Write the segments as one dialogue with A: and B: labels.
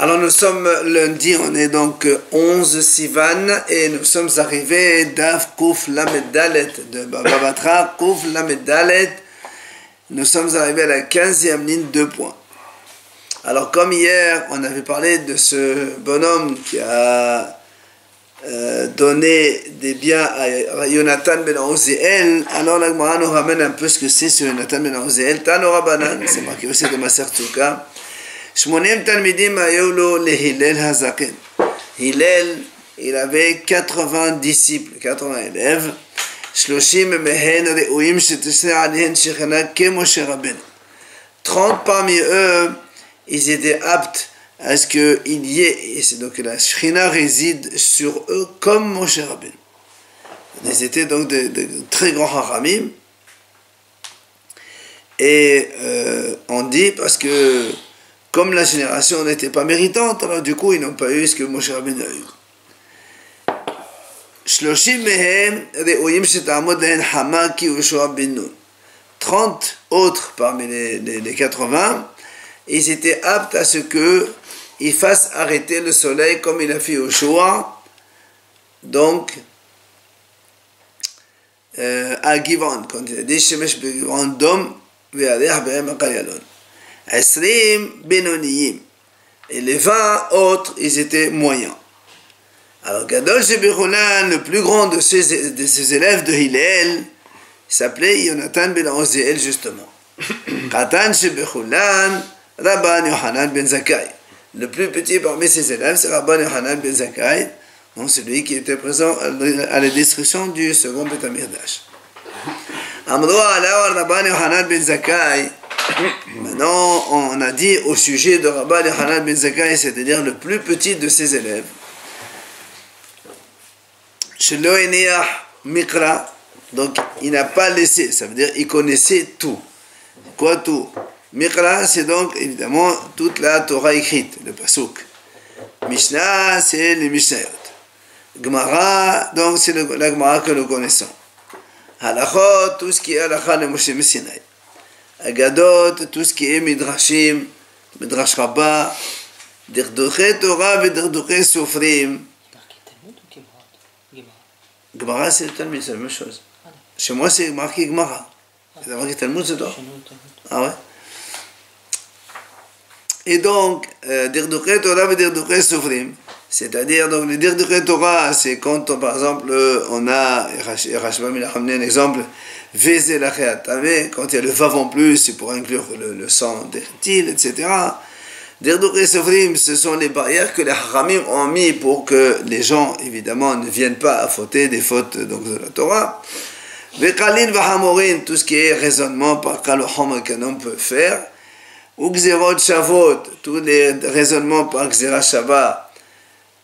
A: Alors nous sommes lundi, on est donc 11 Sivan et nous sommes arrivés d'Af Kouf Lamed Dalet de Baba Batra, Kouf Lamed Dalet. Nous sommes arrivés à la 15e ligne, 2 points. Alors comme hier, on avait parlé de ce bonhomme qui a donné des biens à Yonatan ben Oziel, alors la Gemara nous ramène un peu ce que c'est sur Yonatan ben Oziel. Tano Rabbanan, c'est marqué aussi de Maser Tzouka. Shmonim Talmidim ayolo le Hillel Hazaken. Hillel, il avait 80 disciples, 80 élèves. Shloshim mehen re'uim shetisne alihen shechana ke Moshe Rabbeinu. 30 parmi eux, ils étaient aptes à ce qu'il y ait, et c'est donc la Shechina réside sur eux comme Moshe Rabbeinu. Ils étaient donc de très grands haramim. Et on dit parce que comme la génération n'était pas méritante, alors du coup ils n'ont pas eu ce que Moshe Rabbeinu a eu. Shloshim mehem re'uyim shetamod lehen hama ki Yoshua ben Nun. 30 autres parmi les 80, ils étaent aptes à ce qu'ils fassent arrêter le soleil comme il a fait Yoshua, donc à Givon, quand il a dit Shemesh be'Givon dom ve'alech be'em akayalon. Esrim benoniyim. Et les 20 autres, ils étaient moyens. Alors Gadol Shebechunan, le plus grand de ces élèves de Hillel, s'appelait Yonatan ben Oziel justement. Katan Shebechunan, Rabban Yohanan ben Zakkai. Le plus petit parmi ses élèves, c'est Rabban Yohanan ben Zakkai, donc celui qui était présent à la destruction du second Beth Amikdash. Amro alaw Rabban Yohanan ben Zakkai. Maintenant, on a dit au sujet de Rabban Yohanan ben Zakkai, c'est-à-dire le plus petit de ses élèves, Shelo Eneach Mikra, donc il n'a pas laissé, ça veut dire il connaissait tout. Quoi tout? Mikra, c'est donc évidemment toute la Torah écrite, le Pasuk. Mishnah, c'est les Mishnayot. Gemara, donc c'est la Gemara que nous connaissons. Halachot, tout ce qui est halakha de Moshe Sinai. Agadot, tout ce qui est Midrashim, Midrash Rabbah, Derduché Torah et Derduché Sofrim. Gemara, c'est le Talmud, c'est la même chose. Chez moi, c'est marqué Gemara. C'est marqué Talmud, c'est toi? Ah ouais? Et donc, Derduché Torah et Derduché Sofrim, c'est-à-dire, donc, le Derduché Torah, c'est quand, par exemple, on a, Rashbam, il a ramené un exemple, quand il y a le vav en plus, c'est pour inclure le sang des reptiles, etc. Derduché Sofrim, ce sont les barrières que les haramim ont mis pour que les gens, évidemment, ne viennent pas à fauter des fautes donc, de la Torah. Vekalin vahamorin, tout ce qui est raisonnement par kalohom qu'un homme peut faire. Ou Gzerot Shavot, tous les raisonnements par Gzera Shabbat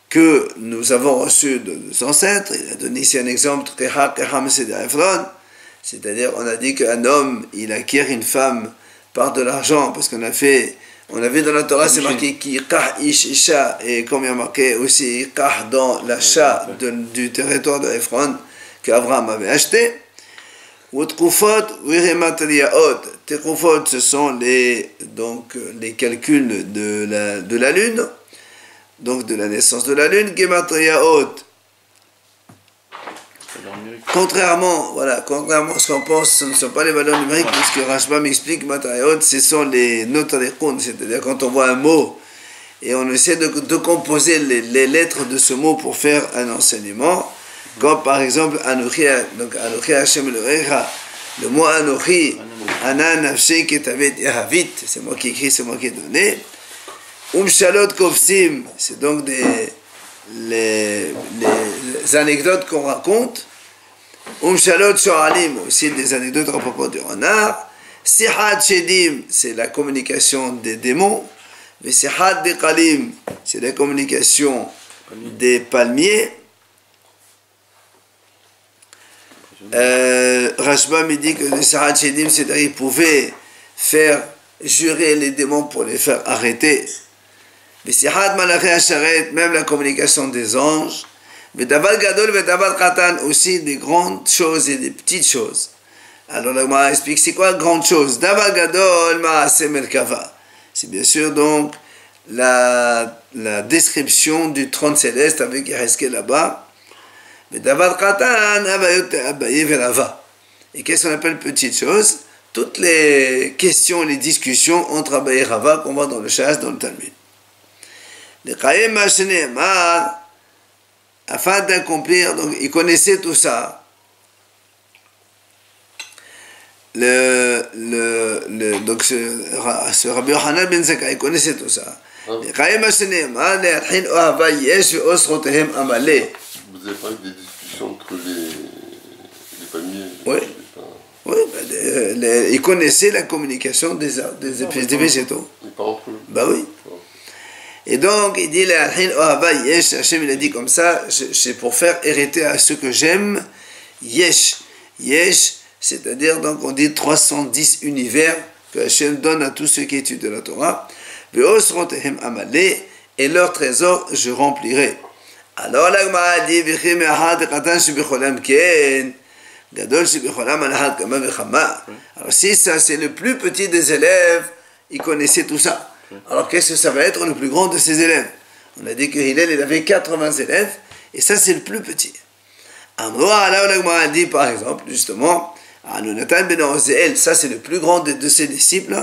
A: que nous avons reçus de nos ancêtres. Il a donné ici un exemple, c'est-à-dire on a dit qu'un homme, il acquiert une femme par de l'argent, parce qu'on a vu dans la Torah, c'est marqué Kikah Ish Isha, et comme il y a marqué aussi Kikah dans l'achat du territoire de Ephron qu'Abraham avait acheté. Ou Trufot, Wirematriaot. Trufot, ce sont les calculs de la lune, donc de la naissance de la lune. Gematriaot. Contrairement à ce qu'on pense, ce ne sont pas les valeurs numériques, puisque Rashbam m'explique, Matriaot, ce sont les notarikun, c'est-à-dire quand on voit un mot et on essaie de composer les lettres de ce mot pour faire un enseignement. Comme par exemple, Anochi Hashem Elohecha, le mot Anochi, Anan Nafshi Ketavet Yahavit, c'est moi qui écris, c'est moi qui ai donné. Shalot Kofsim, c'est donc les anecdotes qu'on raconte. Shalot Shoalim, aussi des anecdotes à propos du renard. Sihat Shedim, c'est la communication des démons. Mais Sihat Dekalim, c'est la communication des palmiers. Rashbam dit que le Sihat Shedim, c'est-à-dire qu'il pouvait faire jurer les démons pour les faire arrêter. Mais Sihat Malachi Asharet, même la communication des anges. Mais Davar Gadol et Davar Katan, aussi des grandes choses et des petites choses. Alors la Gemara explique c'est quoi grande chose. Davar Gadol Maaseh Merkava. C'est bien sûr donc la description du trône céleste avec Yehezkel là-bas. Et qu'est-ce qu'on appelle petite chose? Toutes les questions, les discussions entre Abaye et Rava qu'on voit dans le Shas, dans le Talmud. Afin d'accomplir, donc il connaissait tout ça. Donc ce Rabbi Yochanan ben Zakkai, il connaissait tout ça.
B: Vous avez parlé des discussions entre les familles.
A: Oui. Oui, il connaissait la communication des végétaux.
B: Les parents entre eux.
A: Bah oui. Et donc, il dit, Hachem, il a dit comme ça, c'est pour faire hériter à ceux que j'aime, Yesh. Yesh, c'est-à-dire, donc, on dit 310 univers que Hachem donne à tous ceux qui étudient la Torah. Et leur trésor, je remplirai. Alors, la Gemara dit, alors si ça c'est le plus petit des élèves, il connaissait tout ça. Alors qu'est-ce que ça va être le plus grand de ses élèves? On a dit que Hillel il avait 80 élèves et ça c'est le plus petit. Alors dit par exemple justement, Nathan ben Ozel, ça c'est le plus grand de ses disciples.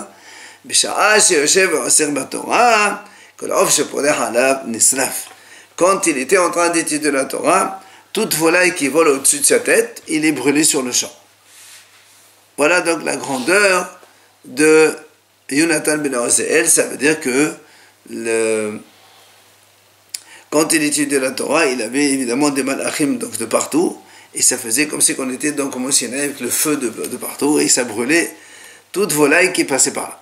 A: Quand il était en train d'étudier la Torah, toute volaille qui vole au-dessus de sa tête, il est brûlé sur le champ. Voilà donc la grandeur de Yonatan ben Ozel. Ça veut dire que quand il étudiait la Torah, il avait évidemment des malachim donc de partout, et ça faisait comme si on était donc commotionné avec le feu de partout, et ça brûlait toute volaille qui passait par là.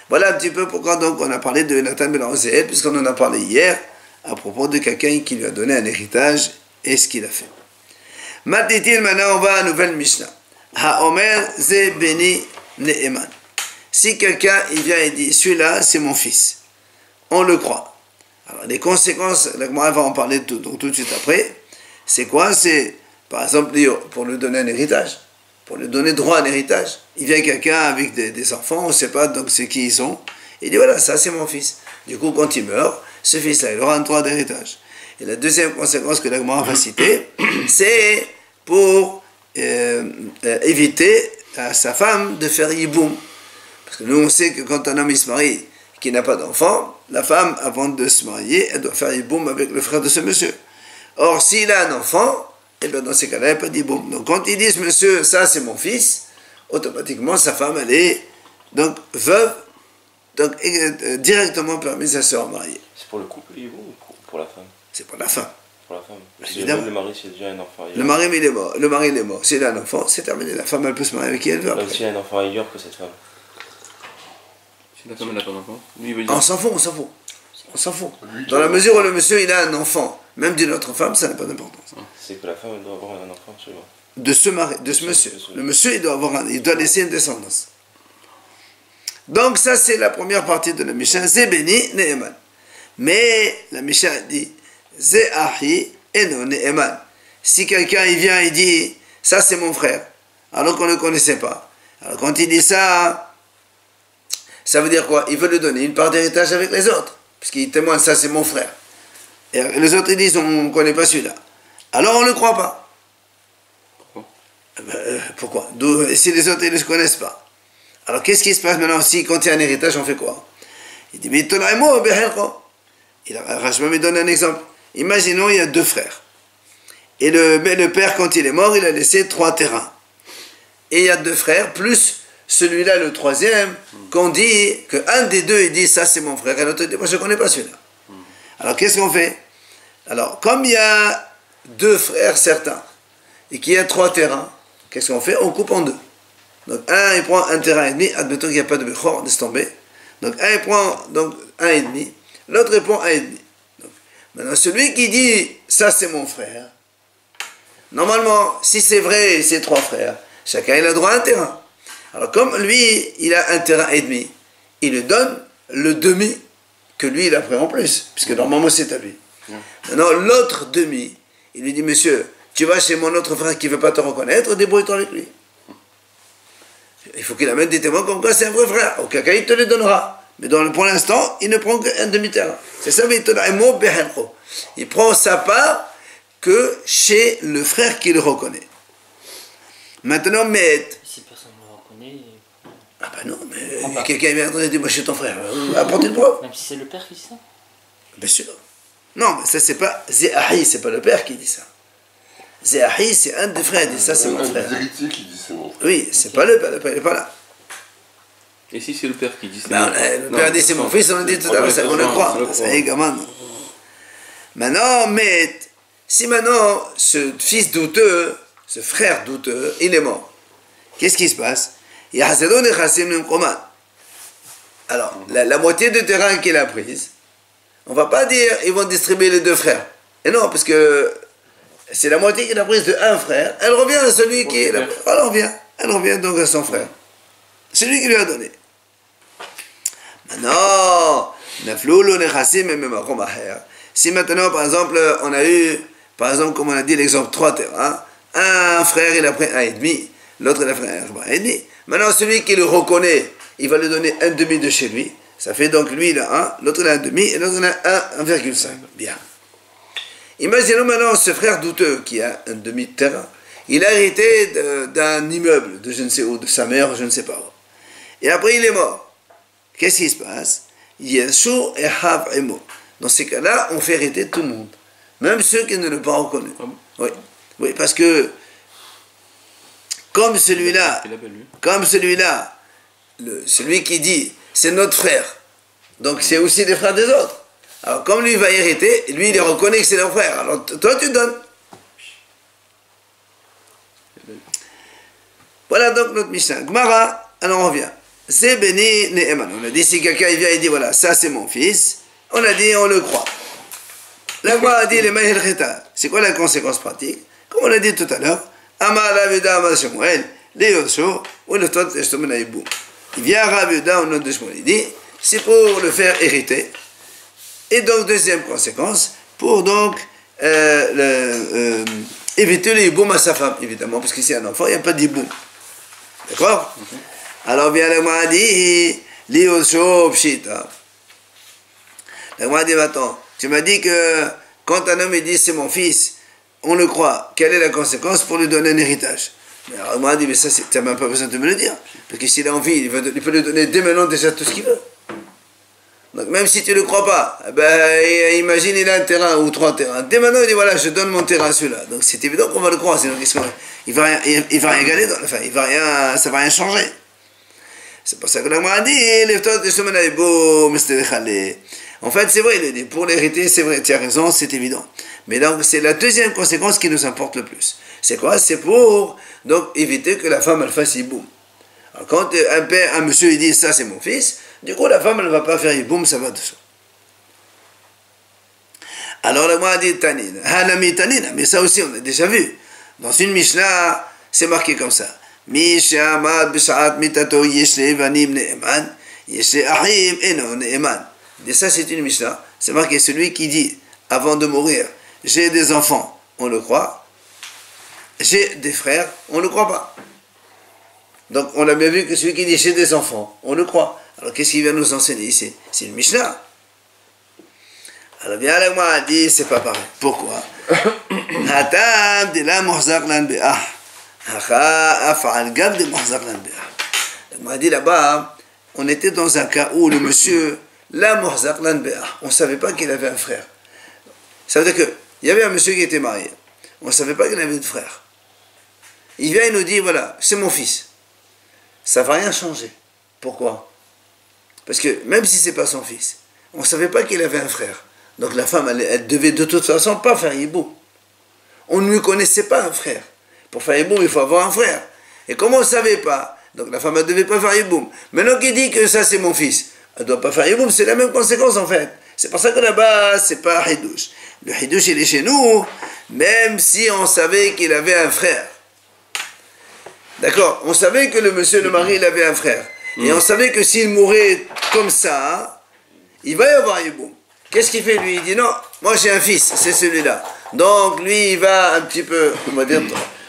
A: Voilà un petit peu pourquoi donc on a parlé de Yonatan ben Ozel, puisqu'on en a parlé hier, à propos de quelqu'un qui lui a donné un héritage, et ce qu'il a fait. Maintenant on va à la nouvelle Mishnah. Ha'omer ze beni ne'eman. Si quelqu'un il vient et dit celui-là c'est mon fils, on le croit. Alors les conséquences, la Gemara va en parler tout de suite après. C'est quoi? C'est par exemple pour lui donner un héritage, pour lui donner droit à un héritage. Il vient quelqu'un avec des enfants, on ne sait pas donc c'est qui ils sont. Il dit voilà ça c'est mon fils. Du coup quand il meurt, ce fils-là il aura un droit d'héritage. Et la deuxième conséquence que la Gemara va citer, c'est pour éviter à sa femme de faire yiboum. Parce que nous, on sait que quand un homme il se marie, qui n'a pas d'enfant, la femme, avant de se marier, elle doit faire yiboum avec le frère de ce monsieur. Or, s'il a un enfant, et bien dans ces cas-là, il n'y a pas d'yiboum. Donc, quand ils disent, monsieur, ça c'est mon fils, automatiquement, sa femme, elle est donc veuve, donc directement permise à se remarier.
C: C'est pour le couple yiboum ou pour la femme?
A: C'est pour la femme.
C: Pour la femme.
A: Évidemment.
C: Le mari, c'est déjà un enfant ailleurs.
A: Le mari, il est mort. Le mari, il est mort. S'il a un enfant, c'est terminé. La femme, elle peut se marier avec qui elle veut.
C: Même s'il y a un enfant ailleurs que cette femme.
D: Si la femme n'a pas d'enfant, lui il veut dire.
A: On s'en fout, on s'en fout. On s'en fout. Dans la mesure où le monsieur, il a un enfant, même d'une autre femme, ça n'a pas d'importance.
C: C'est que la femme, elle doit avoir un enfant absolument.
A: De ce mari, de ce monsieur. Le monsieur, il doit laisser une descendance. Donc, ça, c'est la première partie de la Mishnah. C'est béni, Ne'eman. Mais la Mishnah dit Ze'ahi eno ne'eman. Si quelqu'un il vient et dit ça c'est mon frère, alors qu'on ne le connaissait pas. Alors quand il dit ça, ça veut dire quoi? Il veut lui donner une part d'héritage avec les autres, puisqu'il témoigne ça c'est mon frère. Et les autres ils disent on ne connaît pas celui-là. Alors on ne le croit pas. Pourquoi? Si les autres ils ne le connaissent pas. Alors qu'est-ce qui se passe maintenant si quand il y a un héritage on fait quoi? Il dit mais Rachma me donne un exemple. Imaginons, il y a deux frères. Et le père, quand il est mort, il a laissé 3 terrains. Et il y a 2 frères, plus celui-là, le troisième, qu'on dit qu'un des deux, il dit ça c'est mon frère, et l'autre dit moi je ne connais pas celui-là. Alors qu'est-ce qu'on fait? Alors, comme il y a 2 frères certains, et qu'il y a 3 terrains, qu'est-ce qu'on fait? On coupe en 2. Donc un, il prend 1 terrain et demi, admettons qu'il n'y a pas de Bechor, laisse tomber. Donc un, il prend donc 1 et demi. L'autre répond 1,5. Maintenant, celui qui dit ça c'est mon frère, normalement, si c'est vrai, c'est 3 frères, chacun il a droit à un terrain. Alors, comme lui, il a 1 terrain et demi, il lui donne le demi que lui il a pris en plus, puisque normalement c'est à lui. Maintenant, l'autre demi, il lui dit monsieur, tu vas chez mon autre frère qui ne veut pas te reconnaître, débrouille-toi avec lui. Il faut qu'il amène des témoins comme quoi c'est un vrai frère, auquel cas il te le donnera. Mais pour l'instant, il ne prend qu'un demi-terrain. C'est ça, il prend sa part que chez le frère qui le reconnaît. Maintenant, mais...
E: Si personne ne le reconnaît...
A: Ah bah non, mais quelqu'un vient et dit, moi je suis ton frère, apportez une preuve.
E: Même si c'est le père qui dit ça.
A: Bien sûr. Non, mais ça c'est pas... Zéahi, c'est pas le père qui dit ça. Zéahi, c'est un des frères, il dit ça, c'est mon frère.
B: Un des héritiers qui dit c'est mon frère.
A: Oui, c'est pas le père il n'est pas là.
D: Et si c'est le père qui dit c'est
A: Ben, le père dit c'est mon fils, on a dit tout à l'heure, on le croit. Ça y est, gamin. Maintenant, mais si maintenant ce fils douteux, ce frère douteux, il est mort, qu'est-ce qui se passe? Alors, la moitié du terrain qu'il a prise, on ne va pas dire ils vont distribuer les deux frères. Et non, parce que c'est la moitié qu'il a prise de un frère, elle revient à celui qui est là. Elle revient donc à son frère. C'est lui qui lui a donné. Maintenant, si maintenant, par exemple, on a eu, par exemple, comme on a dit l'exemple, 3 terrains, un frère, il a pris 1,5, l'autre, il a pris 1,5. Maintenant, celui qui le reconnaît, il va lui donner un demi de chez lui. Ça fait donc, lui, il a 1, l'autre, il a un demi, et l'autre, il a 1,5. Bien. Imaginons maintenant ce frère douteux qui a un demi de terrain. Il a hérité d'un immeuble, de je ne sais où, de sa mère, je ne sais pas où. Et après, il est mort. Qu'est-ce qui se passe? Dans ces cas-là, on fait hériter tout le monde. Même ceux qui ne l'ont pas reconnu. Oui. Oui, parce que comme celui-là, celui qui dit c'est notre frère, donc c'est aussi les frères des autres. Alors comme lui va hériter, lui il reconnaît que c'est leur frère. Alors toi tu donnes. Voilà donc notre Mishnah. Gemara, alors on revient. C'est béni Ne'eman. On a dit si quelqu'un vient et dit voilà, ça c'est mon fils, on a dit on le croit. La Gemara a dit les Mahil Cheta. C'est quoi la conséquence pratique? Comme on a dit tout à l'heure, Amar Ravuda Amar Shemuel, les Yosho, ou le Tot Eshtomen Aïbou. Il vient Ravuda au nom de Shemuel, il dit c'est pour le faire hériter. Et donc deuxième conséquence, pour donc éviter les hiboum à sa femme, évidemment, parce qu'ici un enfant, il n'y a pas d'hiboum. D'accord? Alors bien la Gemara dit Liosho Pshita. La Gemara dit attends, tu m'as dit que quand un homme il dit c'est mon fils, on le croit, quelle est la conséquence pour lui donner un héritage? Mais alors, la Gemara dit mais ça tu n'as même pas besoin de me le dire, parce que s'il a envie, il peut lui donner dès maintenant déjà tout ce qu'il veut. Donc même si tu ne le crois pas, ben, imagine il a un terrain ou 3 terrains. Dès maintenant il dit voilà je donne mon terrain à celui-là. Donc c'est évident qu'on va le croire, sinon il va rien gagner, enfin ça va rien changer. C'est pour ça que la Gemara dit en fait c'est vrai, pour l'hériter c'est vrai, tu as raison, c'est évident. Mais donc c'est la deuxième conséquence qui nous importe le plus. C'est quoi? C'est pour donc éviter que la femme elle fasse hiboum. Alors quand un monsieur il dit ça c'est mon fils, du coup la femme elle ne va pas faire hiboum, ça va dessous. Alors la Gemara dit tanina, hanami tanina, mais ça aussi on a déjà vu. Dans une Mishnah, c'est marqué comme ça. Mishamad b'sa'at mitato yeshe vanim ne'eman, yeshe ahim eno ne'eman. Et ça c'est une Mishnah, c'est marqué celui qui dit avant de mourir, j'ai des enfants, on le croit. J'ai des frères, on ne le croit pas. Donc on a bien vu que celui qui dit j'ai des enfants, on le croit. Alors qu'est-ce qu'il vient nous enseigner ici? C'est une Mishnah. Alors bien la Gemara dit c'est pas pareil. Pourquoi? Hatam de la muhzaq lan be'ah. Hacha af'al gab de muhzaq lan be'ah. La Gemara dit là-bas, on était dans un cas où le monsieur la muhzaq lan be'ah, on ne savait pas qu'il avait un frère. Ça veut dire que il y avait un monsieur qui était marié. On ne savait pas qu'il avait de frère. Il vient et nous dit voilà, c'est mon fils. Ça ne va rien changer. Pourquoi? Parce que même si ce n'est pas son fils, on ne savait pas qu'il avait un frère. Donc la femme, elle devait de toute façon pas faire hiboum. On ne lui connaissait pas un frère. Pour faire hiboum, il faut avoir un frère. Et comme on ne savait pas, donc la femme, elle ne devait pas faire hiboum. Maintenant qu'il dit que ça c'est mon fils, elle ne doit pas faire hiboum, c'est la même conséquence en fait. C'est pour ça que là-bas, ce n'est pas hidouche. Le hidouche, il est chez nous, même si on savait qu'il avait un frère. D'accord? On savait que le monsieur, le mari, il avait un frère. Et on savait que s'il mourait comme ça, il va y avoir hiboum. Qu'est-ce qu'il fait lui? Il dit non, moi j'ai un fils, c'est celui-là. Donc lui, il va un petit peu, on va dire,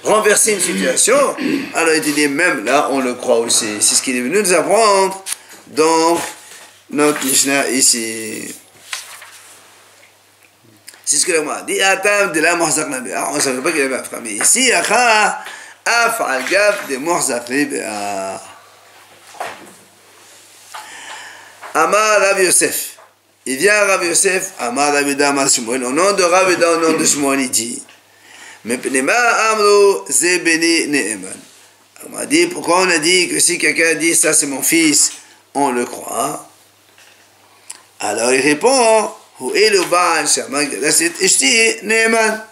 A: renverser une situation. Alors il dit même là, on le croit aussi. C'est ce qu'il est venu nous apprendre. Donc, notre Mishnah ici. C'est ce que la Gemara dit. Atam de la morzak nabi. On ne savait pas qu'il avait un frère. Mais ici, Acha, Af al-Gab de morzak nabi. Amar Rav Yosef. Il vient Rav Yosef, Amar Rav Yehuda Amar Shmuel. Au nom de Rav Yehuda, au nom de Shmuel, il dit Mepnema Amro Zebeni Ne'eman. On m'a dit, pourquoi on a dit que si quelqu'un dit ça c'est mon fils, on le croit? Alors il répond Hu elu ba'al she'amar gedasit ishti Ne'eman.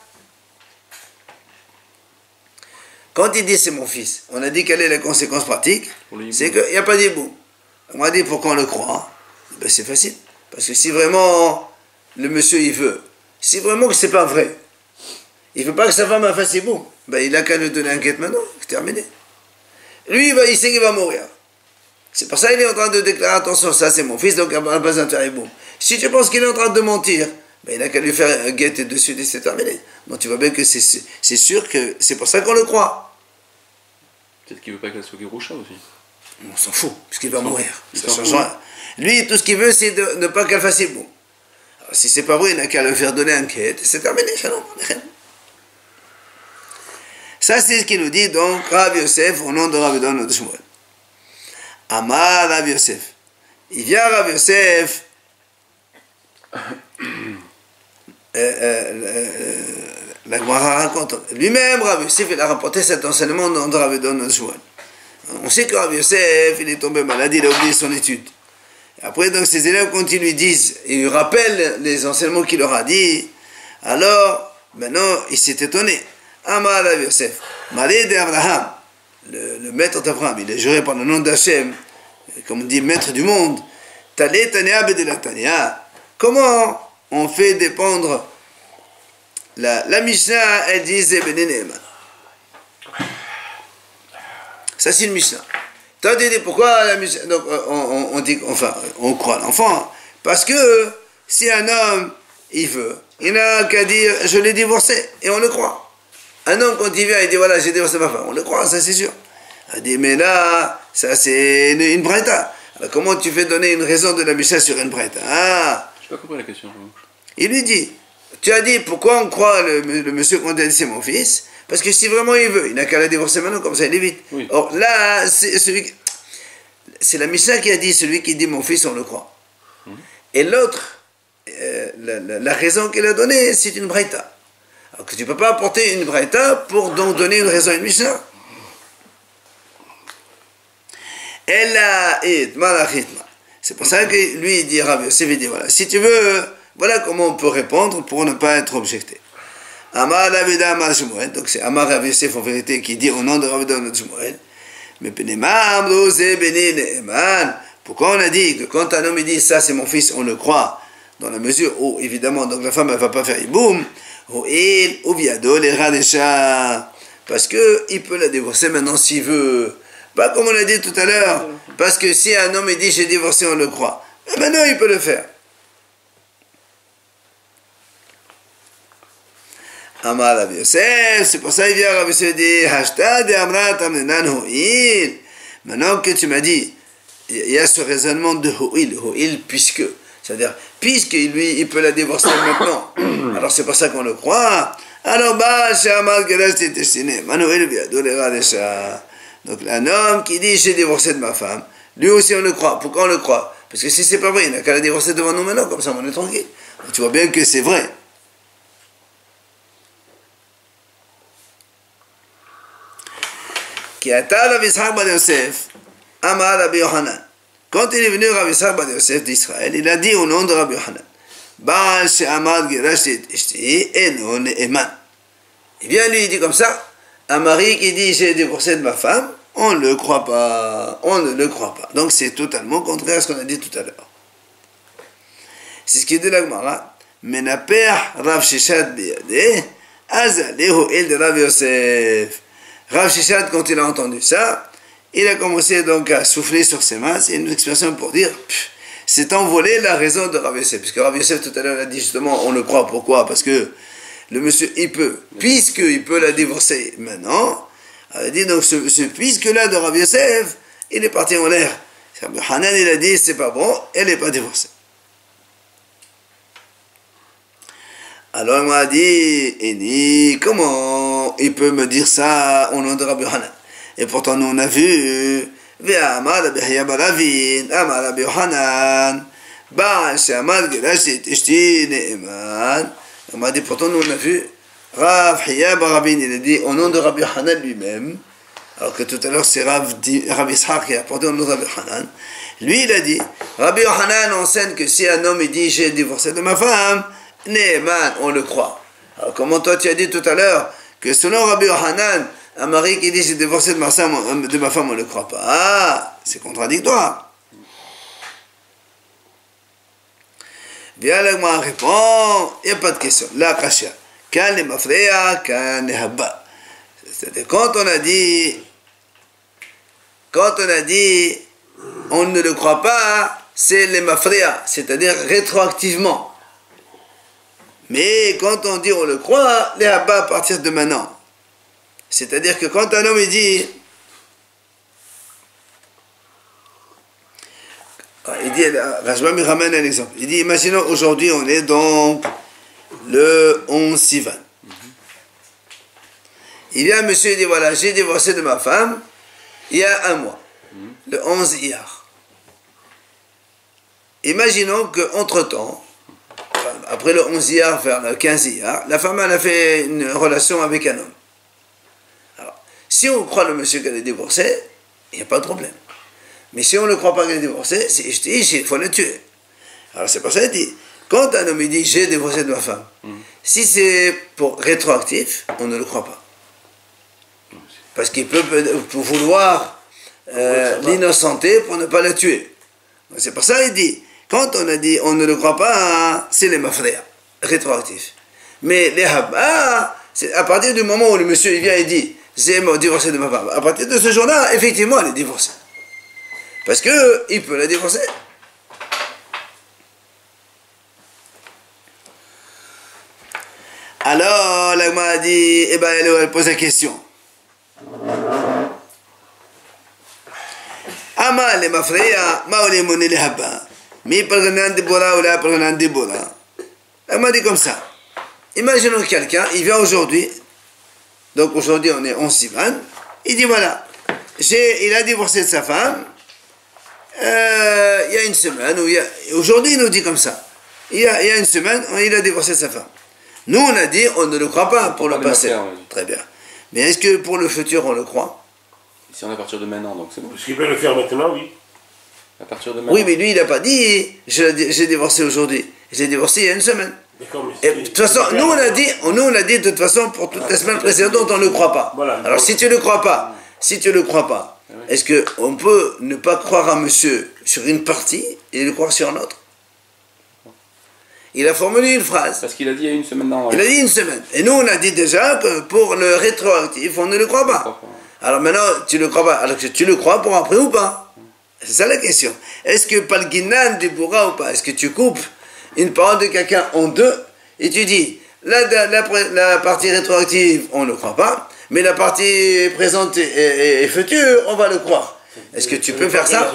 A: Quand il dit c'est mon fils, on a dit quelle est la conséquence pratique? C'est qu'il n'y a pas d'hiboum. On m'a dit pourquoi on le croit? Ben c'est facile. Parce que si vraiment le monsieur il veut, si vraiment que c'est pas vrai, il veut pas que sa femme fasse hiboum, ben il a qu'à nous donner un guet maintenant, c'est terminé. Lui il sait qu'il va mourir. C'est pour ça qu'il est en train de déclarer attention, ça c'est mon fils, donc il n'a pas besoin de faire hiboum. Si tu penses qu'il est en train de mentir, ben il n'a qu'à lui faire un guet dessus et c'est terminé. Donc tu vois bien que c'est sûr que c'est pour ça qu'on le croit.
D: Peut-être qu'il veut pas qu'elle soit Gerusha aussi.
A: On s'en fout, puisqu'il va mourir. Ça
D: s'en
A: change
D: fout.
A: rien. Lui, tout ce qu'il veut, c'est de ne pas qu'elle fasse hiboum. Alors, si c'est pas vrai, il n'a qu'à le faire donner un quête, c'est terminé, shalom. Ça, c'est ce qu'il nous dit, donc, Rav Yosef, au nom de Rav Yehuda de Shmuel. Amar Rav Yosef. Il vient Rav Yosef, la Gemara raconte, lui-même, Rav Yosef, il a rapporté cet enseignement au nom de Rav Yehuda de Shmuel. On sait que Rav Yosef, il est tombé malade, il a oublié son étude. Et après, donc, ses élèves, quand ils lui disent, ils lui rappellent les enseignements qu'il leur a dit, alors, maintenant, il s'est étonné. Amar Rav Yosef, Maré d'Abraham, le maître d'Abraham, il est juré par le nom d'Hachem, comme on dit, maître du monde. Talé Tania Bedela Tania. Comment on fait dépendre la Mishnah, elle dit Zebeni Ne'eman. Ça, c'est une Mishnah. Toi, tu dis pourquoi la Mishnah? Donc, on dit, enfin, on croit l'enfant. Parce que si un homme, il veut, il n'a qu'à dire je l'ai divorcé, et on le croit. Un homme, quand il vient, il dit voilà, j'ai divorcé ma femme, on le croit, ça c'est sûr. Il dit mais là, ça c'est une braïta. Alors, comment tu fais donner une raison de la Mishnah sur une braïta? Ah.
D: Je n'ai pas compris la question.
A: Il lui dit tu as dit pourquoi on croit le monsieur quand il a dit c'est mon fils? Parce que si vraiment il veut, il n'a qu'à la divorcer maintenant, comme ça il est vite.
D: Oui.
A: Or là, c'est la Mishnah qui a dit, celui qui dit mon fils, on le croit. Et l'autre, la raison qu'il a donnée, c'est une braïta. Alors que tu ne peux pas apporter une braïta pour donc donner une raison à une Mishnah. C'est pour ça que lui, il dit, Rav Yosef, il dit, voilà, si tu veux, voilà comment on peut répondre pour ne pas être objecté. Amar Rav Yehuda Amar Shmuel, donc c'est Amar Rav Yosef en vérité qui dit au nom de Rav Yehuda Amar Shmuel, mais pourquoi on a dit que quand un homme dit ça c'est mon fils, on le croit, dans la mesure où évidemment donc la femme elle va pas faire iboum, parce que il peut la divorcer maintenant s'il veut, pas comme on a dit tout à l'heure, parce que si un homme dit j'ai divorcé, on le croit, mais maintenant il peut le faire. Amar Rav Yosef, c'est pour ça qu'il vient Rav Yosef dit Hashtag de Amrat Amnenan Ho'il. Maintenant que tu m'as dit, il y a ce raisonnement de Ho'il, puisque, c'est-à-dire, puisque lui, il peut la divorcer maintenant, alors c'est pour ça qu'on le croit. Alors, donc un homme qui dit j'ai divorcé de ma femme, lui aussi on le croit. Pourquoi on le croit? Parce que si c'est pas vrai, il n'a qu'à la divorcer devant nous maintenant, comme ça on est tranquille. Donc, tu vois bien que c'est vrai. Quand il est venu Rabbi Yitzhak bar Yosef d'Israël, il a dit au nom de Rabbi Yohanan, Baal she'amad gerashti et ishti eno ne'eman. Il vient lui, il dit comme ça, un mari qui dit j'ai divorcé de ma femme, on ne le croit pas, on ne le croit pas. Donc c'est totalement contraire à ce qu'on a dit tout à l'heure. C'est ce qui dit la Gemara, Menaper Rav Shishat biyadeh, azalehu il de Rabbi Yosef. Rav Shishat, quand il a entendu ça, il a commencé donc à souffler sur ses mains. C'est une expression pour dire, c'est envolé la raison de Rav Yosef. Puisque Rav Yosef tout à l'heure a dit justement, on le croit, pourquoi? Parce que le monsieur, il peut, puisqu'il peut la divorcer maintenant, il a dit donc ce puisque-là de Rav Yosef, il est parti en l'air. Rabbi Hanan, il a dit, c'est pas bon, elle n'est pas divorcée. Alors il m'a dit, comment il peut me dire ça au nom de Rabbi Hanan? Et pourtant, nous on a vu, Ve'amar Rabbi Yahya bar Ravin, Amar Rabbi Yohanan, Baal she'amar gelashti et ishti ne'eman. Il m'a dit, pourtant, nous on a vu, Rav Yahya bar Ravin, il a dit au nom de Rabbi Yohanan lui-même, alors que tout à l'heure c'est Rabbi Ishaq qui a apporté au nom de Rabbi Yohanan. Lui, il a dit, Rabbi Yohanan enseigne que si un homme il dit j'ai divorcé de ma femme, Ne'eman, on le croit. Alors comment toi tu as dit tout à l'heure que selon Rabbi Yohanan, un mari qui dit j'ai divorcé de ma femme, on ne le croit pas. Ah, c'est contradictoire. Bien, l'agma répond, il n'y a pas de question. La kasha. Kan le mafreya, kan le habba. C'est-à-dire quand on a dit, on ne le croit pas, c'est le mafreya, c'est-à-dire rétroactivement. Mais quand on dit on le croit, les habba à partir de maintenant. C'est-à-dire que quand un homme il dit, Rajbam il ramène un exemple. Il dit, imaginons aujourd'hui on est donc le 11 Sivan. Il vient un monsieur et dit, voilà, j'ai divorcé de ma femme il y a un mois, le 11 Iyar. Imaginons qu'entre-temps, après le 11 Iyar, vers le 15 Iyar, la femme elle a fait une relation avec un homme. Alors, si on croit le monsieur qu'elle est divorcée, il n'y a pas de problème. Mais si on ne croit pas qu'elle est divorcée, c'est il faut le tuer. Alors c'est pour ça qu'il dit, quand un homme il dit j'ai divorcé de ma femme, si c'est pour rétroactif, on ne le croit pas. Parce qu'il peut vouloir l'innocenter pour ne pas la tuer. C'est pour ça qu'il dit, quand on a dit on ne le croit pas, c'est les mafreya, rétroactifs. Mais les habba, c'est à partir du moment où le monsieur il vient et dit j'ai divorcé de ma femme, à partir de ce jour-là, effectivement, elle est divorcée. Parce qu'il peut la divorcer. Alors, l'agma a dit, eh ben, elle pose la question. Ama le mafreya, ma ole moni le habba. Mi parganan dibora ou la parganan dibora. L'agma dit comme ça. Imaginons quelqu'un, il vient aujourd'hui. Donc aujourd'hui, on est 11 Sivan. Il dit, voilà, il a divorcé de sa femme. Il y a une semaine, aujourd'hui il nous dit comme ça, il y a une semaine, il a divorcé sa femme. Nous on a dit, on ne le croit pas pour le passé. Très bien. Mais est-ce que pour le futur on le croit?
D: Si on est à partir de maintenant, donc c'est bon.
F: Parce qu'il peut le faire maintenant, oui.
D: À partir de maintenant.
A: Oui, mais lui il n'a pas dit, j'ai divorcé aujourd'hui. J'ai divorcé il y a une semaine. Et de toute façon, nous on a dit de toute façon, pour toutes les semaines précédentes, on ne le croit pas. Voilà. Alors si tu ne le crois pas, est-ce qu'on peut ne pas croire à monsieur sur une partie et le croire sur une autre? Il a formulé une phrase.
D: Parce qu'il a dit il y a une semaine. Non,
A: il a dit une semaine. Et nous, on a dit déjà que pour le rétroactif, on ne le croit pas. Alors maintenant, tu ne le crois pas. Alors que tu le crois pour après ou pas? C'est ça la question. Est-ce que Palginan du Bourra ou pas? Est-ce que tu coupes une parole de quelqu'un en deux et tu dis la partie rétroactive, on ne le croit pas, mais la partie présente et future, on va le croire. Est-ce que tu peux faire ça?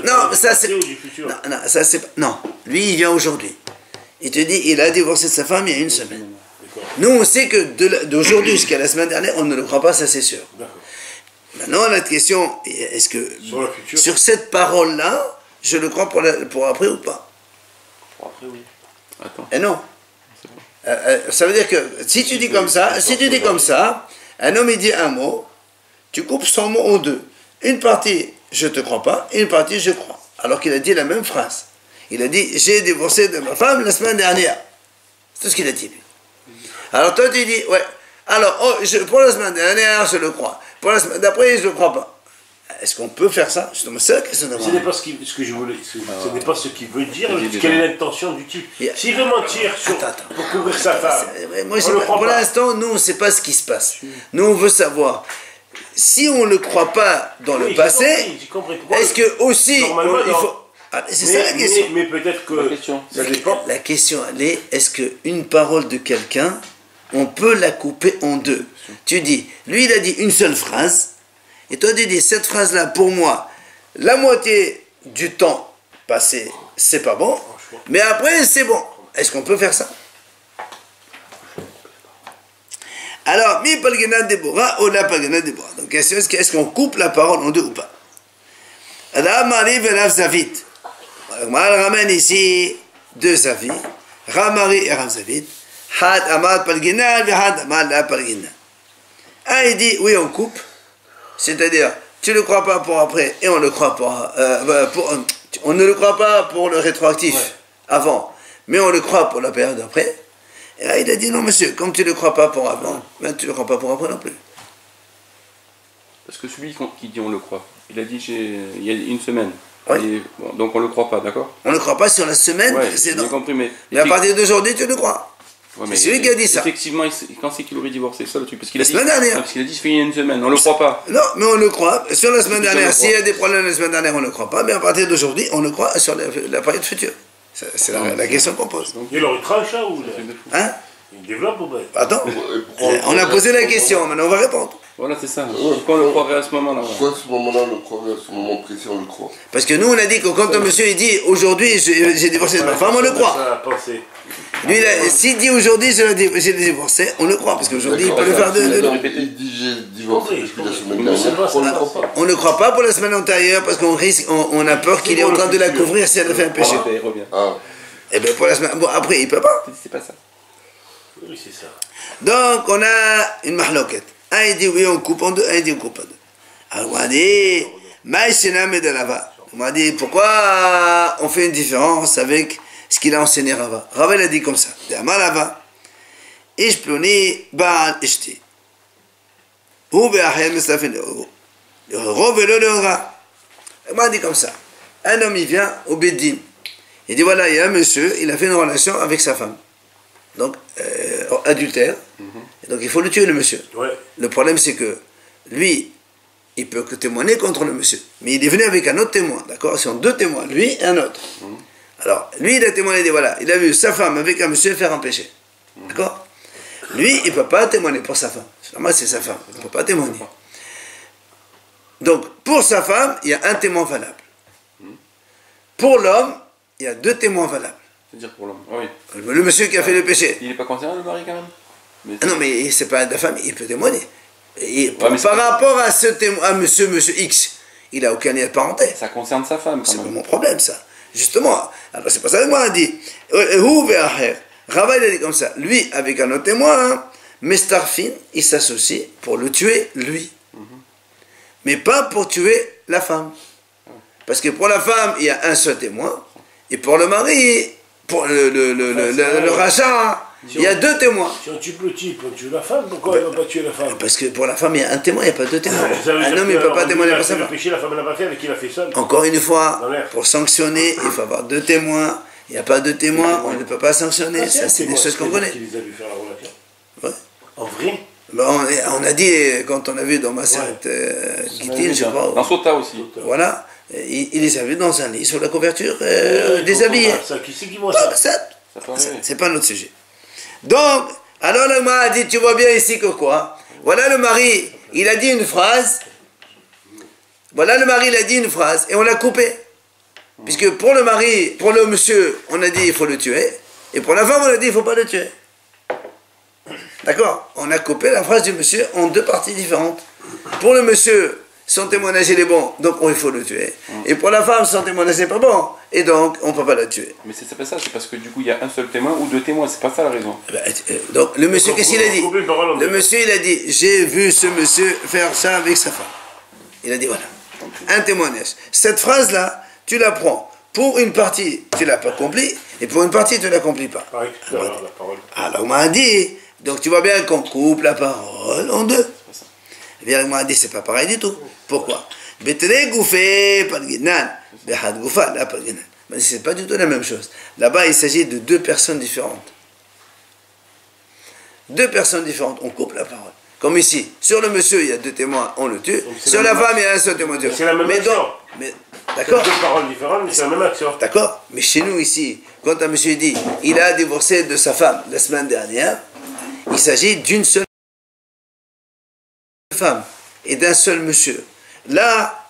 A: Non, ça c'est... Non, ça c'est... Non, lui il vient aujourd'hui. Il te dit, il a divorcé de sa femme il y a une semaine. Nous on sait que d'aujourd'hui jusqu'à la semaine dernière, on ne le croit pas, ça c'est sûr. Maintenant la question, est-ce que sur cette parole-là, je le crois pour après ou pas?
C: Pour après, oui.
D: Attends.
A: Et non. Ça veut dire que si tu dis comme ça, un homme il dit un mot, tu coupes son mot en deux. Une partie je te crois pas, une partie je crois. Alors qu'il a dit la même phrase. Il a dit j'ai divorcé de ma femme la semaine dernière. C'est tout ce qu'il a dit lui. Alors toi tu dis ouais. Alors pour la semaine dernière je le crois. Pour la semaine d'après je le crois pas. Est-ce qu'on peut faire ça? Justement, c'est la question de moi.
F: Ce n'est pas ce que je voulais. Ce n'est pas ce qu'il veut dire. Quelle est l'intention du type? S'il veut mentir pour couvrir sa femme,
A: pour l'instant, nous, on ne sait pas ce qui se passe. Nous, on veut savoir. Si on ne le croit pas dans le passé, est-ce que aussi il faut... c'est ça la question.
F: Mais peut-être que ça dépend.
A: La question, elle est, est-ce qu'une parole de quelqu'un, on peut la couper en deux? Tu dis, lui, il a dit une seule phrase. Et toi, tu dis, cette phrase-là, pour moi, la moitié du temps passé, c'est pas bon, mais après, c'est bon. Est-ce qu'on peut faire ça? Alors, mi palgina Déborah ou la palgina Déborah. Donc, question, est-ce qu'on coupe la parole en deux ou pas? Rav Mari et Rav Zavid. On ramène ici deux avis, Rav Mari et Rav Zavid. Had Amad palgina et Had Amad la palgina. Un, il dit, oui, on coupe. C'est-à-dire, tu ne le crois pas pour après et on le croit on ne le croit pas pour le rétroactif avant, mais on le croit pour la période d'après. Et là, il a dit non, monsieur, comme tu ne le crois pas pour avant, ben, tu ne le crois pas pour après non plus.
D: Parce que celui qui dit on le croit, il a dit il y a une semaine.
A: Oui.
D: Et, bon, donc on le croit pas, d'accord?
A: On ne le croit pas sur la semaine
D: Ouais,
A: précédente.
D: j'ai compris, mais
A: à partir d'aujourd'hui, tu le crois.
D: Ouais,
A: c'est celui qui a dit ça.
D: Effectivement, quand c'est qu'il aurait divorcé, ça le truc. Parce qu'il
A: la semaine dernière.
D: Parce qu'il a dit ça fait une semaine, on le croit pas.
A: Non, mais on le croit. Sur la semaine dernière, s'il y a des problèmes la semaine dernière, on ne le croit pas, mais à partir d'aujourd'hui, on le croit sur la période future. C'est la question qu'on pose.
F: Il leur tranche là ou
A: hein?
F: Il développe ou pas?
A: Attends, on a posé la question, maintenant on va répondre.
D: Voilà, c'est ça. Pourquoi on le croirait à ce moment-là?
B: Pourquoi à ce moment-là, on le croirait, à ce moment précis, on le croit?
A: Parce que nous, on a dit que quand un monsieur il dit aujourd'hui j'ai divorcé de ma femme, on le croit. Lui, s'il dit aujourd'hui j'ai divorcé, on le croit, parce qu'aujourd'hui il peut le faire de
B: Il dit j'ai divorcé depuis la semaine dernière, on ne le croit pas.
A: On ne croit pas pour la semaine antérieure, parce qu'on risque, on a peur qu'il est en train de la couvrir si elle a fait un péché.
D: Il revient.
A: Et bien pour la semaine, bon après il peut pas.
D: C'est pas ça.
F: Oui, c'est ça.
A: Donc on a une mahloket. Un il dit oui on coupe en deux, un il dit on coupe en deux. Alors on a dit, Maïshinam et de Rava. On m'a dit pourquoi on fait une différence avec ce qu'il a enseigné Rava. Rava il a dit comme ça. Rava. Ish ploni ba'al ishti. Ou be'ahem estafin rovelo leora. On m'a dit comme ça. Un homme il vient au Beddin. Il dit voilà il y a un monsieur, il a fait une relation avec sa femme. Donc adultère. Et donc il faut le tuer le monsieur.
F: Ouais.
A: Le problème c'est que lui il peut que témoigner contre le monsieur. Mais il est venu avec un autre témoin, d'accord? Ce sont deux témoins, lui et un autre. Alors, lui, il a témoigné, il dit, voilà, il a vu sa femme avec un monsieur faire un péché. D'accord? Lui, il ne peut pas témoigner pour sa femme. C'est normal, c'est sa femme. Il ne peut pas témoigner. Donc, pour sa femme, il y a un témoin valable. Pour l'homme, il y a deux témoins valables.
D: C'est-à-dire pour l'homme, oui.
A: Le monsieur qui a fait le péché.
D: Il n'est pas concerné, le mari, quand même?
A: Non, mais c'est pas de la femme, il peut témoigner. Par rapport à ce témoin, à monsieur X, il n'a aucun lien de parenté.
D: Ça concerne sa femme, quand
A: c'est
D: même.
A: pas mon problème, ça. Justement. Alors, c'est pas ça que moi, on a dit. Rava, il a dit comme ça. Lui, avec un autre témoin, Mestarfin, il s'associe pour le tuer, lui. Mais pas pour tuer la femme. Parce que pour la femme, il y a un seul témoin. Et pour le mari, pour le rachat, il y a deux témoins.
F: Si on tue le type, on tue la femme, pourquoi on ne va pas tuer la femme?
A: Parce que pour la femme, il y a un témoin, il n'y a pas deux témoins. Un homme, il ne
F: peut
A: peut pas témoigner pour sa femme.
F: Le péché, la femme n'a pas fait, avec qui il a fait ça?
A: Encore une fois, pour sanctionner, il faut avoir deux témoins. Il n'y a pas de témoins, on ne peut pas sanctionner. Ça, c'est des choses qu'on connaît.
F: Qui les a vu faire la relation?
A: Ouais.
F: En vrai?
A: Ben, on a dit, quand on a vu dans Maseret Gittin, je crois.
D: Dans Sota aussi.
A: Voilà. Il les a vus dans un lit sur la couverture déshabillée.
F: Qui c'est qui voit ça?
A: C'est pas notre sujet. Donc, alors le mari a dit, tu vois bien ici que quoi? Voilà le mari, il a dit une phrase. Voilà le mari, il a dit une phrase et on l'a coupé. Puisque pour le mari, pour le monsieur, on a dit il faut le tuer. Et pour la femme, on a dit il ne faut pas le tuer. D'accord? On a coupé la phrase du monsieur en deux parties différentes. Pour le monsieur, son témoignage il est bon, donc il faut le tuer. Et pour la femme, son témoignage n'est pas bon, et donc on ne peut pas la tuer.
D: Mais c'est pas ça, c'est parce que du coup il y a un seul témoin ou deux témoins, c'est pas ça la raison.
A: Donc le monsieur, qu'est-ce qu'il a dit? Le monsieur, il a dit, j'ai vu ce monsieur faire ça avec sa femme. Il a dit, voilà, un témoignage. Cette phrase-là, tu la prends. Pour une partie, tu ne l'as pas accomplie, et pour une partie, tu ne l'accomplis pas. Alors on m'a dit, donc tu vois bien qu'on coupe la parole en deux. Bien, on m'a dit, c'est pas pareil du tout. Pourquoi? Mais c'est pas du tout la même chose. Là-bas, il s'agit de deux personnes différentes. Deux personnes différentes, on coupe la parole. Comme ici, sur le monsieur, il y a deux témoins, on le tue. Sur la femme, il y a un seul témoin.
F: C'est la même action.
A: D'accord.
F: Deux paroles différentes, mais c'est la même action.
A: D'accord. Mais chez nous, ici, quand un monsieur dit, il a divorcé de sa femme la semaine dernière, il s'agit d'une seule femme et d'un seul monsieur. Là,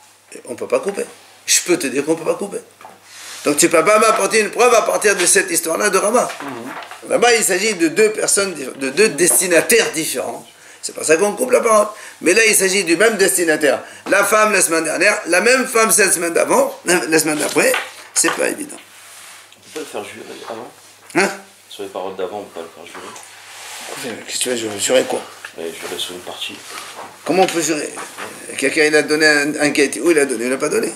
A: on ne peut pas couper. je peux te dire qu'on ne peut pas couper. Donc tu ne peux pas m'apporter une preuve à partir de cette histoire-là de Rabat. Là-bas, il s'agit de deux personnes, de deux destinataires différents. C'est pas ça qu'on coupe la parole. Mais là, il s'agit du même destinataire. La femme la semaine dernière, la même femme cette semaine d'avant, la semaine d'après, c'est pas évident.
C: On peut pas le faire jurer avant.
A: Hein?
C: Sur les paroles d'avant, on peut pas le faire jurer.
A: Qu'est-ce que tu veux jurer quoi?
C: Jurer sur une partie.
A: Comment on peut jurer? Quelqu'un, il a donné un quête. Où il a donné? Il n'a pas donné.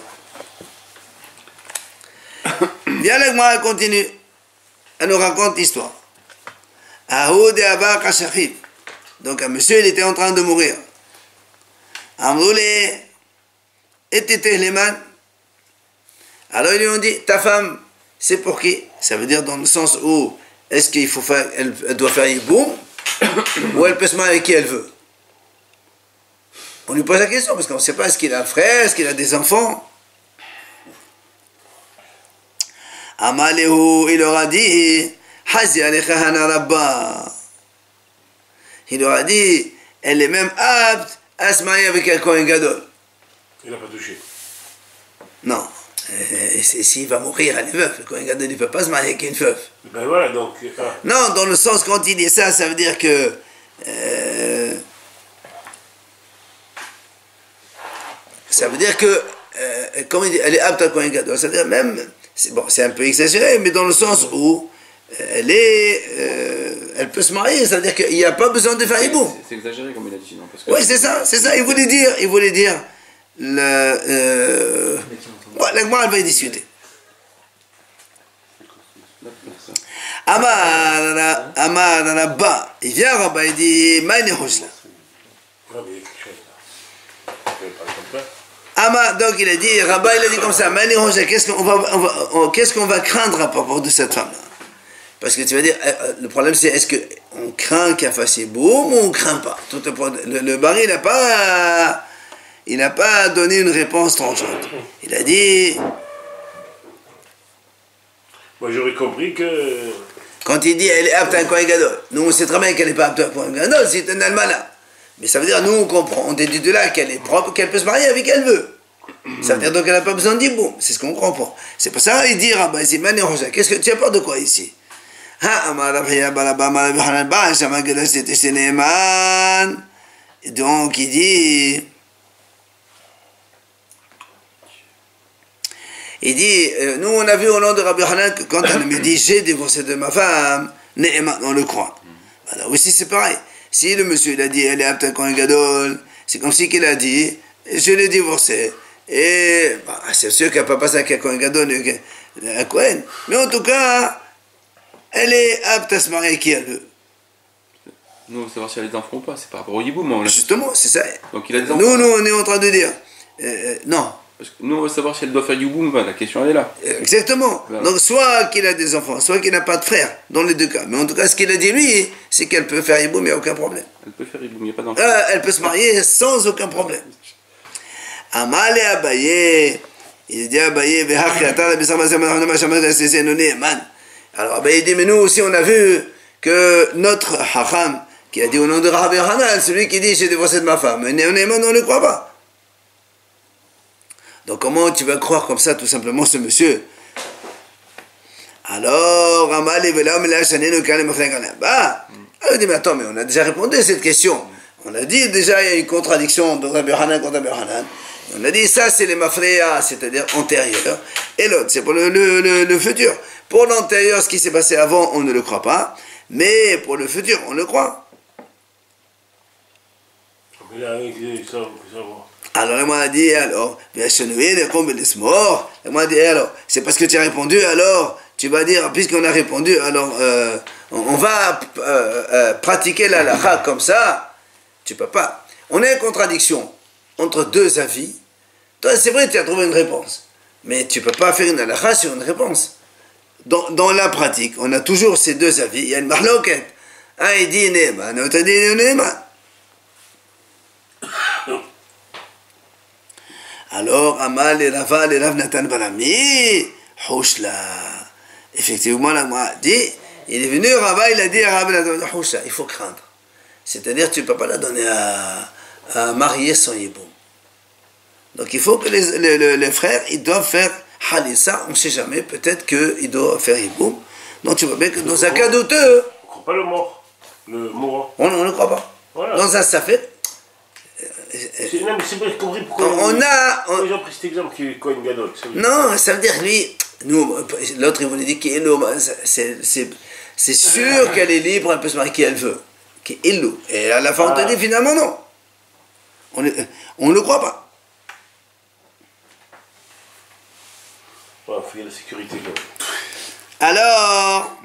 A: Bien, la Gemara continue. Elle nous raconte l'histoire. Ahoud et Abba Kashachib. Donc un monsieur, il était en train de mourir. Amroulé, était Tehleman. Alors ils lui ont dit, ta femme, c'est pour qui? Ça veut dire dans le sens où, est-ce qu'il faut faire, elle doit faire Yiboum, ou elle peut se marier avec qui elle veut? On lui pose la question, parce qu'on ne sait pas, est-ce qu'il a un frère, est-ce qu'il a des enfants? Amaléhu, il leur a dit, Hazi alecha hana rabba. Il leur a dit, elle est même apte à se marier avec un Kohen Gadol.
F: Il n'a pas touché.
A: Non. S'il va mourir, elle est veuve. Le Kohen Gadol ne peut pas se marier avec une veuve.
F: Ben voilà, donc...
A: Non, dans le sens, quand il dit ça, ça veut dire que... ça veut dire que... comme il dit, elle est apte à Kohen Gadol. Ça veut dire même... Bon, c'est un peu exagéré, mais dans le sens où... elle peut se marier, c'est-à-dire qu'il n'y a pas besoin de faire Yiboum.
D: C'est exagéré comme il a dit, non?
A: Oui, c'est ça, il voulait dire, la Gemara, elle va y discuter. Amar Rabba, il vient Rabba, il dit, Maïne Hoshla. Amar, donc il a dit, Rabba, il a dit comme ça, Maïne Hoshla, qu'est-ce qu'on va craindre à propos de cette femme-là? Parce que tu vas dire, le problème c'est, est-ce qu'on craint qu'elle fasse Yiboum ou on ne craint pas? Le Bari, il n'a pas donné une réponse tranchante. Il a dit...
F: Moi j'aurais compris que...
A: Quand il dit, elle est apte à un Kohen Gadol, nous on sait très bien qu'elle n'est pas apte à un Kohen Gadol, c'est un almana. Mais ça veut dire, nous on comprend, on déduit de là qu'elle est propre, qu'elle peut se marier avec qui elle veut. Ça veut dire donc qu'elle n'a pas besoin de Yiboum. C'est ce qu'on comprend. C'est pour ça qu'il dit, Rabba, ici, qu'est-ce que tu as peur de quoi ici? Et donc il dit, nous on a vu au nom de Rabbi Hanan que quand elle me dit j'ai divorcé de ma femme, on le croit. Alors aussi c'est pareil. Si le monsieur il a dit elle est apte à Kohen Gadol, c'est comme si qu'il a dit je l'ai divorcée. Et bah, c'est sûr qu'elle ne peut pas passer avec un Kohen Gadol, un Kohen. Mais en tout cas, elle est apte à se marier avec qui elle veut.
D: Nous, on veut savoir si elle a des enfants ou pas, c'est par rapport au Yiboum.
A: Justement, c'est ça.
D: Donc il a des enfants.
A: Nous, on est en train de dire. Non.
D: Parce que nous, on veut savoir si elle doit faire Yiboum ou pas, la question elle est là.
A: Exactement. Voilà. Donc soit qu'il a des enfants, soit qu'il n'a pas de frère, dans les deux cas. Mais en tout cas, ce qu'il a dit lui, c'est qu'elle peut faire Yiboum, il n'y a aucun problème.
D: Elle peut faire Yiboum, il n'y a pas d'enfant.
A: Elle peut se marier sans aucun problème. Amal et Abaye, il dit Abaye, alors Abaye dit, mais nous aussi on a vu que notre Hacham, qui a dit au nom de Rabbi Hanan, celui qui dit j'ai divorcé de ma femme, on ne le croit pas. Donc comment tu vas croire comme ça tout simplement ce monsieur? Alors, Amal et Velam, il dit, mais attends, mais on a déjà répondu à cette question. On a dit déjà il y a une contradiction de Rabbi Hanan contre Rabbi Hanan. On a dit ça c'est les mafréas, c'est-à-dire antérieurs, et l'autre c'est pour le futur. Pour l'antérieur, ce qui s'est passé avant, on ne le croit pas, mais pour le futur, on le croit. Alors elle m'a dit, alors, c'est parce que tu as répondu, alors tu vas dire, puisqu'on a répondu, alors on va pratiquer la halakha comme ça. Tu peux pas. On est en contradiction entre deux avis. Toi, c'est vrai, tu as trouvé une réponse. Mais tu ne peux pas faire une halakha sur une réponse. Dans la pratique, on a toujours ces deux avis. Il y a une marloquette. Un, il dit Neeman, l'autre dit Neeman. Alors, Amal et Rava et Rav Natan Barami, Houchla. Effectivement, la moi dit, il est venu, Rava, il a dit à Rav Natan, Houchla, il faut craindre. C'est-à-dire, tu ne peux pas la donner à marier sans Yiboum. Donc il faut que les frères, ils doivent faire halissa, on ne sait jamais, peut-être qu'ils doivent faire hiboum. Donc tu vois bien que dans un cas douteux,
F: On ne croit pas le mort, le mourant.
A: on ne croit pas.
F: Voilà.
A: Dans un safet,
F: Non, mais c'est bien compris pourquoi ils ont pris cet exemple qui est Kohen Gadol.
A: Non, ça veut dire lui, nous, l'autre il voulait dire qu'il c'est sûr qu'elle est libre, elle peut se marier qui elle veut. Qui est illou. Et à la fin on te dit finalement non. On ne le croit pas.
F: Il faut y avoir la sécurité quand même.
A: Alors,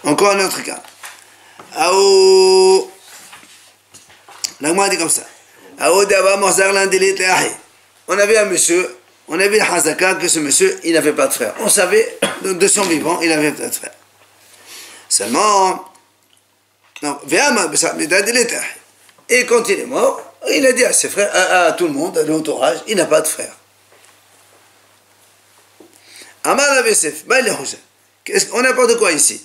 A: encore un autre cas. L'agma dit comme ça. On avait un monsieur, on avait le hazaka que ce monsieur, il n'avait pas de frère. On savait, de son vivant, il n'avait pas de frère. Seulement, non, et quand il est mort, il a dit à ses frères, à tout le monde, à l'entourage, il n'a pas de frère. Amar Yosef, on a peur de quoi ici?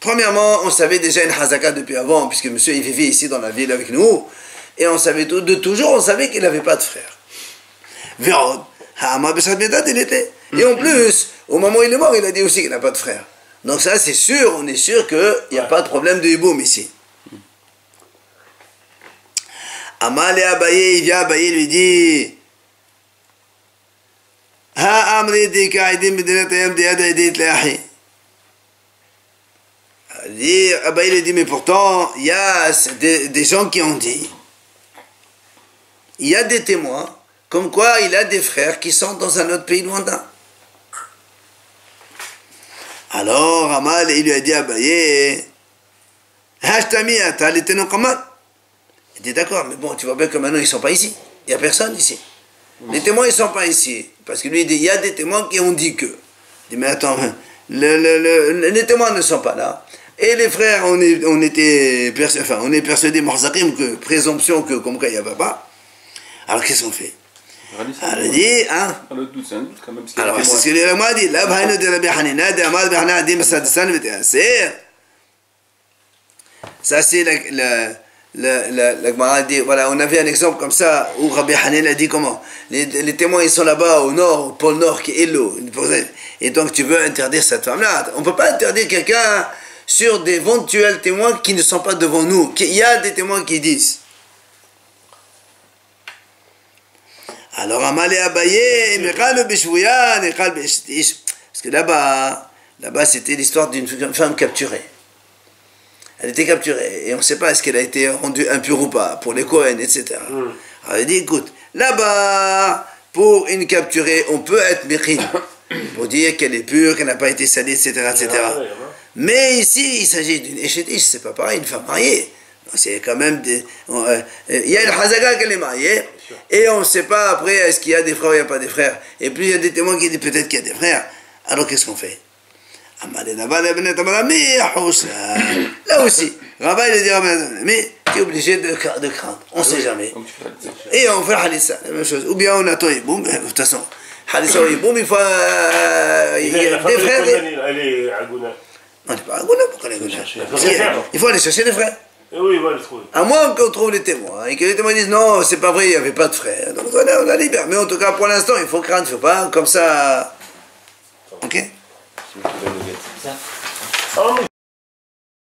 A: Premièrement, on savait déjà une hazaka depuis avant, puisque monsieur il vivait ici dans la ville avec nous, et on savait de toujours, on savait qu'il n'avait pas de frère. Et en plus, au moment où il est mort, il a dit aussi qu'il n'a pas de frère. Donc ça, c'est sûr, on est sûr qu'il n'y a pas de problème de hiboum ici. Amal et Abaye, il vient, Abaye lui dit, Abaye lui dit, mais pourtant, il y a des gens qui ont dit, il y a des témoins, comme quoi il a des frères qui sont dans un autre pays lointain. Alors, Amal, il lui a dit à Abaye, il dit d'accord, mais bon, tu vois bien que maintenant ils ne sont pas ici. Il n'y a personne ici. Les témoins, ils ne sont pas ici. Parce que lui, il dit, il y a des témoins qui ont dit que. Il dit, mais attends, les témoins ne sont pas là. Et les frères, on est persuadés, Morzakim, que présomption que comme quoi il n'y avait pas. Alors qu'est-ce qu'on fait? Alors il dit, hein? Alors c'est ce que les Rama dit. Ça c'est la Gemara dit, voilà, on avait un exemple comme ça où Rabbi Hanel a dit comment les témoins ils sont là-bas au nord, au pôle nord qui est l'eau, et donc tu veux interdire cette femme-là. On ne peut pas interdire quelqu'un sur d'éventuels témoins qui ne sont pas devant nous. Il y a des témoins qui disent. Alors Amal et Abaye, parce que là-bas c'était l'histoire d'une femme capturée. Elle était capturée, et on ne sait pas est-ce qu'elle a été rendue impure ou pas, pour les Cohen, etc. Alors il dit, écoute, là-bas, pour une capturée, on peut être méchin, pour dire qu'elle est pure, qu'elle n'a pas été salie, etc., etc. Mais ici, il s'agit d'une échétiche, c'est pas pareil, une femme mariée. C'est quand même des... il y a une hazaga qu'elle est mariée, et on ne sait pas après, est-ce qu'il y a des frères ou il n'y a pas des frères. Et puis il y a des témoins qui disent peut-être qu'il y a des frères. Alors qu'est-ce qu'on fait? Là aussi, Rabba il dit, mais tu es obligé de craindre, on ne sait jamais. Et on fait halissa, la même chose. Ou bien on attend Yiboum, de toute façon, halissa ou Yiboum, il faut. Il y a des frères.
F: Elle est Agouna.
A: Non, elle n'est pas Agouna, pourquoi elle est Agouna? Il faut aller chercher des frères.
F: Oui, il va le trouver.
A: À moins qu'on trouve les témoins et que les témoins disent non, c'est pas vrai, il n'y avait pas de frères. Donc on la libère. Mais en tout cas, pour l'instant, il faut craindre, il ne faut pas comme ça. Ok?
E: Ça.